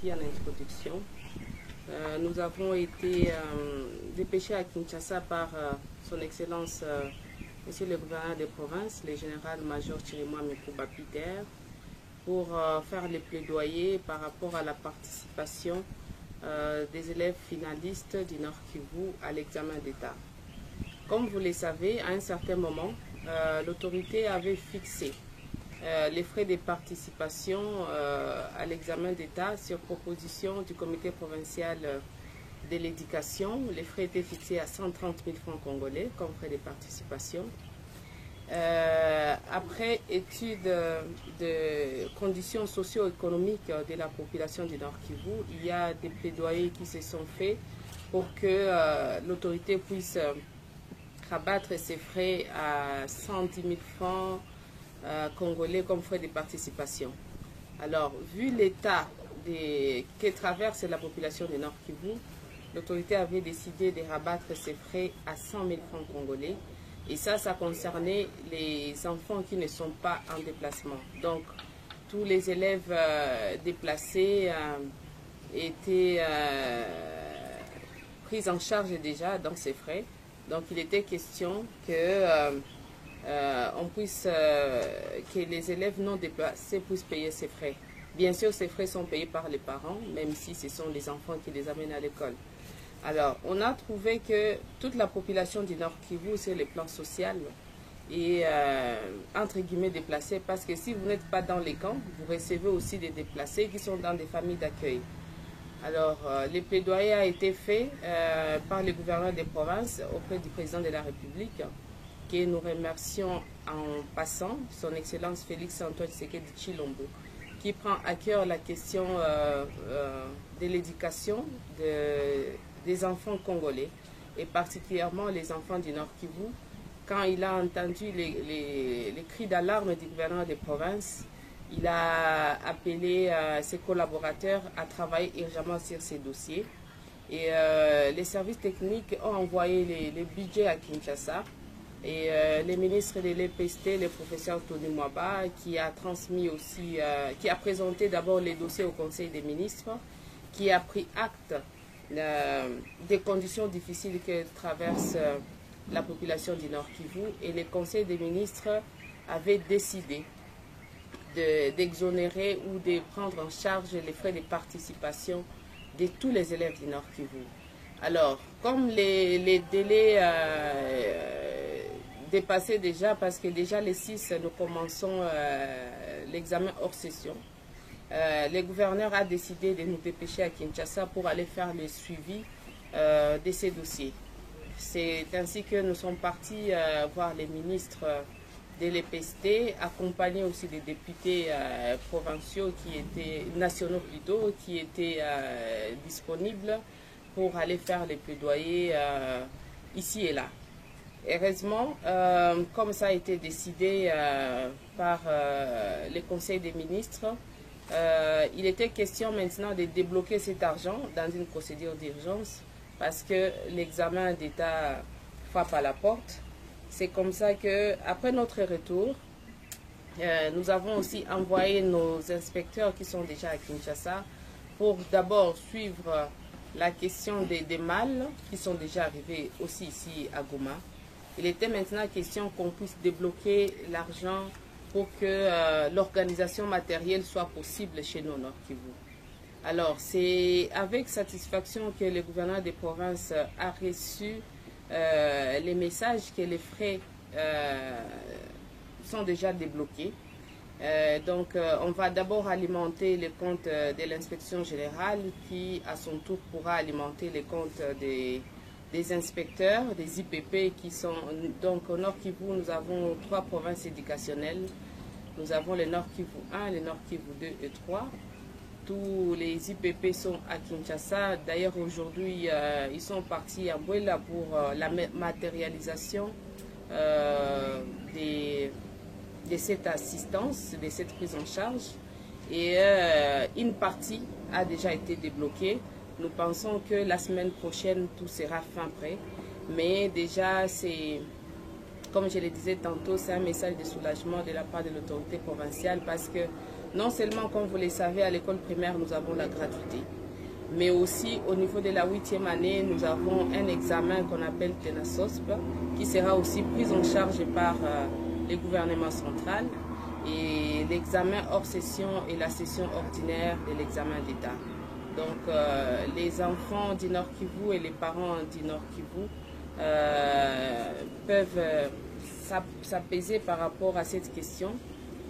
dit en introduction, nous avons été dépêchés à Kinshasa par son Excellence Monsieur le gouverneur des provinces, le général-major Chirimwa Mikuba Peter, pour faire les plaidoyers par rapport à la participation des élèves finalistes du Nord Kivu à l'examen d'État. Comme vous le savez, à un certain moment, l'autorité avait fixé les frais de participation à l'examen d'État sur proposition du comité provincial de l'éducation. Les frais étaient fixés à 130 000 francs congolais comme frais de participation. Après étude de conditions socio-économiques de la population du Nord Kivu, il y a des plaidoyers qui se sont faits pour que l'autorité puisse rabattre ses frais à 110 000 francs congolais comme frais de participation. Alors, vu l'état que traverse la population du Nord Kivu, l'autorité avait décidé de rabattre ses frais à 100 000 francs congolais. Et ça concernait les enfants qui ne sont pas en déplacement. Donc, tous les élèves déplacés étaient pris en charge déjà dans ces frais. Donc, il était question que que les élèves non déplacés puissent payer ces frais. Bien sûr, ces frais sont payés par les parents, même si ce sont les enfants qui les amènent à l'école. Alors, on a trouvé que toute la population du Nord Kivu, sur le plan social, est entre guillemets déplacée, parce que si vous n'êtes pas dans les camps, vous recevez aussi des déplacés qui sont dans des familles d'accueil. Alors, le plaidoyer a été fait par le gouverneur des provinces auprès du président de la République, que nous remercions en passant, son Excellence Félix Antoine Tshisekedi Tshilombo, qui prend à cœur la question de l'éducation des enfants congolais, et particulièrement les enfants du Nord Kivu. Quand il a entendu les cris d'alarme du gouverneur des provinces, il a appelé ses collaborateurs à travailler urgemment sur ces dossiers. Et les services techniques ont envoyé les budgets à Kinshasa. Et les ministres de l'EPST, le professeur Tony Mwaba, qui a transmis aussi, qui a présenté d'abord les dossiers au Conseil des ministres, qui a pris acte des conditions difficiles que traverse la population du Nord Kivu, et le Conseil des ministres avait décidé d'exonérer ou de prendre en charge les frais de participation de tous les élèves du Nord Kivu. Alors, comme les délais dépassaient déjà, parce que déjà les 6, nous commençons l'examen hors session, le gouverneur a décidé de nous dépêcher à Kinshasa pour aller faire le suivi de ces dossiers. C'est ainsi que nous sommes partis voir les ministres de l'EPST, accompagnés aussi des députés provinciaux, nationaux plutôt, qui étaient disponibles pour aller faire les plaidoyers ici et là. Heureusement, comme ça a été décidé par le Conseil des ministres, il était question maintenant de débloquer cet argent dans une procédure d'urgence, parce que l'examen d'État frappe à la porte. C'est comme ça que, après notre retour, nous avons aussi envoyé nos inspecteurs qui sont déjà à Kinshasa pour d'abord suivre la question des mâles qui sont déjà arrivés aussi ici à Goma. Il était maintenant question qu'on puisse débloquer l'argent pour que l'organisation matérielle soit possible chez nous, Nord Kivu. Alors, c'est avec satisfaction que le gouverneur des provinces a reçu les messages que les frais sont déjà débloqués. Donc, on va d'abord alimenter les comptes de l'inspection générale, qui, à son tour, pourra alimenter les comptes des inspecteurs, des IPP qui sont... Donc, au Nord Kivu, nous avons 3 provinces éducationnelles. Nous avons le Nord Kivu 1, le Nord Kivu 2 et 3. Tous les IPP sont à Kinshasa. D'ailleurs, aujourd'hui, ils sont partis à Bouela pour la matérialisation de cette assistance, de cette prise en charge. Et une partie a déjà été débloquée. Nous pensons que la semaine prochaine, tout sera fin prêt. Mais déjà, c'est, comme je le disais tantôt, c'est un message de soulagement de la part de l'autorité provinciale, parce que Non seulement, comme vous le savez, à l'école primaire, nous avons la gratuité, mais aussi au niveau de la 8e année, nous avons un examen qu'on appelle TENA-SOSP, qui sera aussi pris en charge par le gouvernement central, et l'examen hors session et la session ordinaire de l'examen d'État. Donc les enfants du Nord Kivu et les parents du Nord Kivu peuvent s'apaiser par rapport à cette question,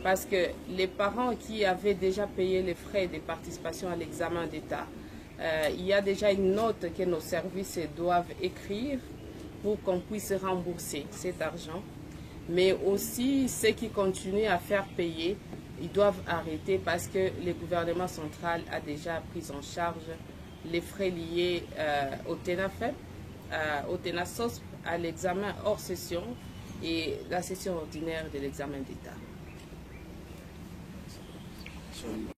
parce que les parents qui avaient déjà payé les frais de participation à l'examen d'État, il y a déjà une note que nos services doivent écrire pour qu'on puisse rembourser cet argent. Mais aussi, ceux qui continuent à faire payer, ils doivent arrêter parce que le gouvernement central a déjà pris en charge les frais liés au TENA-FEP, au TENA-SOSP, à l'examen hors session et la session ordinaire de l'examen d'État.